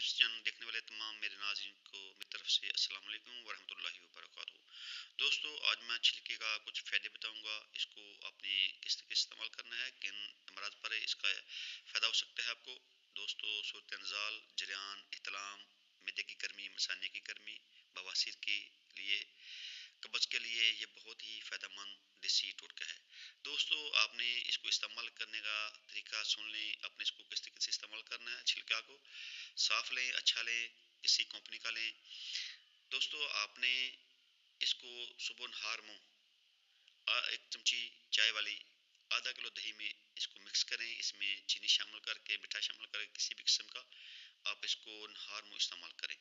Tips channel دیکھنے والے تمام میرے ناظرین کو میری طرف سے السلام علیکم ورحمۃ اللہ وبرکاتہ۔ دوستو، آج میں چھلکے کا کچھ فائدے بتاؤں گا۔ اس کو آپ نے کس طرح استعمال کرنا ہے، کن امراض پر اس کا فائدہ ہو سکتا ہے آپ کو۔ دوستو، صورت نزال، جریان، احتلام، معدے کی گرمی، مثانیہ کی گرمی، بواسیر کے لیے، قبض کے لیے یہ بہت ہی فائدہ مند دیسی ٹوٹکا ہے۔ دوستو، آپ نے اس کو استعمال کرنے کا طریقہ سن لیں۔ آپ نے اس کو کس طریقے سے استعمال کرنا ہے۔ چھلکا کو صاف لیں، اچھا لیں، کسی کمپنی کا لیں۔ دوستو، آپ نے اس کو صبح نہار منہ ایک چمچی چائے والی آدھا کلو دہی میں اس کو مکس کریں۔ اس میں چینی شامل کر کے، میٹھا شامل کر کے، کسی بھی قسم کا آپ اس کو نہار منہ استعمال کریں۔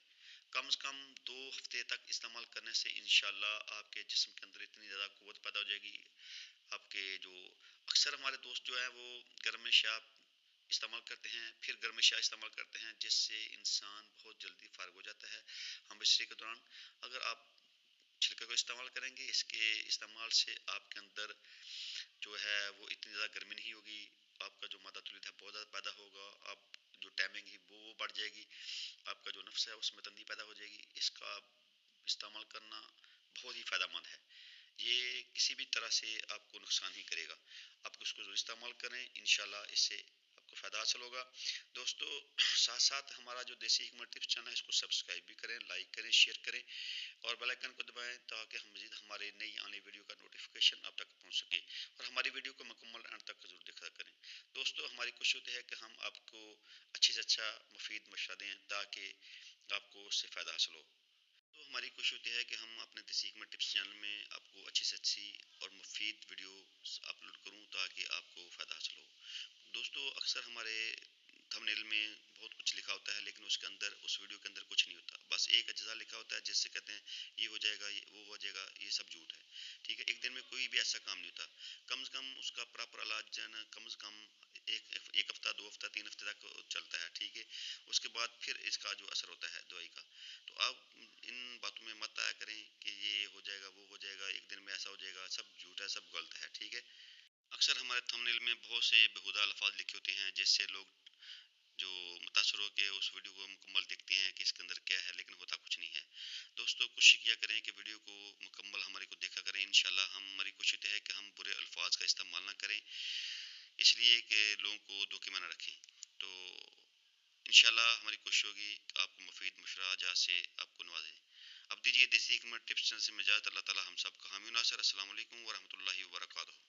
کم از کم 2 ہفتے تک استعمال کرنے سے انشاءاللہ آپ کے جسم کے اندر اتنی زیادہ قوت پیدا ہو جائے گی۔ آپ کے جو اکثر ہمارے دوست جو ہیں وہ گرم شاہ استعمال کرتے ہیں، پھر گرم شاہ استعمال کرتے ہیں، جس سے انسان بہت جلدی فارغ ہو جاتا ہے ہم کے دوران۔ اگر آپ چھلکے کو استعمال کریں گے، اس کے استعمال سے آپ کے اندر جو ہے وہ اتنی زیادہ گرمی نہیں ہوگی، آپ کا جو مادہ تولید ہے بہت زیادہ پیدا ہوگا، آپ جو ٹائمنگ ہے وہ بڑھ جائے گی، آپ کا جو نفس ہے اس میں تندی پیدا ہو جائے گی۔ اس کا استعمال کرنا بہت ہی فائدہ مند ہے، یہ کسی بھی طرح سے آپ کو نقصان نہیں کرے گا۔ آپ اس کو جو استعمال کریں، انشاءاللہ اس سے آپ کو فائدہ حاصل ہوگا۔ دوستو، ساتھ ساتھ ہمارا جو دیسی حکمت ٹپس چینل ہے اس کو سبسکرائب بھی کریں، لائک کریں، شیئر کریں اور بیل آئیکن کو دبائیں تاکہ ہم مزید ہمارے نئی آنے ویڈیو کا نوٹیفیکیشن آپ تک پہنچ سکے، اور ہماری ویڈیو کو مکمل اینڈ تک ضرور دیکھا کریں۔ دوستو، ہماری کوشش ہوتی ہے کہ ہم آپ کو اچھے سے اچھا مفید مشورہ دیں تاکہ آپ کو اس سے فائدہ حاصل ہو۔ تو ہماری کوشش ہوتی ہے کہ ہم اپنے دیسی حکمت ٹپس چینل میں آپ کو اچھی سے اچھی اور مفید ویڈیو اپلوڈ کروں تاکہ آپ کو فائدہ حاصل ہو۔ دوستو، اکثر ہمارے تھمبنیل میں بہت کچھ لکھا ہوتا ہے، لیکن اس کے اندر، اس ویڈیو کے اندر کچھ نہیں ہوتا، بس ایک اجزا لکھا ہوتا ہے جس سے کہتے ہیں یہ ہو جائے گا، وہ ہو جائے گا، یہ سب جھوٹ ہے، ٹھیک ہے۔ ایک دن میں کوئی بھی ایسا کام نہیں ہوتا۔ کم از کم اس کا پراپر علاج جو ہے نا، کم از کم ایک ہفتہ، 2 ہفتہ، 3 ہفتے تک چلتا ہے، ٹھیک ہے۔ اس کے بعد پھر اس کا جو اثر ہوتا ہے دوائی کا۔ تو آپ ان باتوں میں مت آیا کریں کہ یہ ہو جائے گا، وہ ہو جائے گا، ایک دن میں ایسا ہو جائے گا، سب جھوٹ ہے، سب غلط ہے، ٹھیک ہے۔ اکثر ہمارے تھمبنیل میں بہت سے بیہودہ الفاظ لکھے ہوتے ہیں جس سے لوگ جو متاثر ہو کے اس ویڈیو کو مکمل دیکھتے ہیں کہ اس کے اندر کیا ہے، لیکن ہوتا کچھ نہیں ہے۔ دوستو، کوشش کیا کریں کہ ویڈیو کو مکمل ہماری کو دیکھا کریں۔ انشاءاللہ ہماری کوشش ہے کہ ہم برے الفاظ کا استعمال نہ کریں، اس لیے کہ لوگوں کو دھوکے میں نہ رکھیں۔ تو انشاءاللہ ہماری کوشش ہوگی کہ آپ کو مفید مشورہ جات سے آپ کو نوازیں۔ اب دیجیے دیسی حکمت ٹپس چینل سے میں اجازت۔ اللہ تعالی ہم سب کا حامی و ناصر۔ السلام علیکم ورحمۃ اللہ وبرکاتہ۔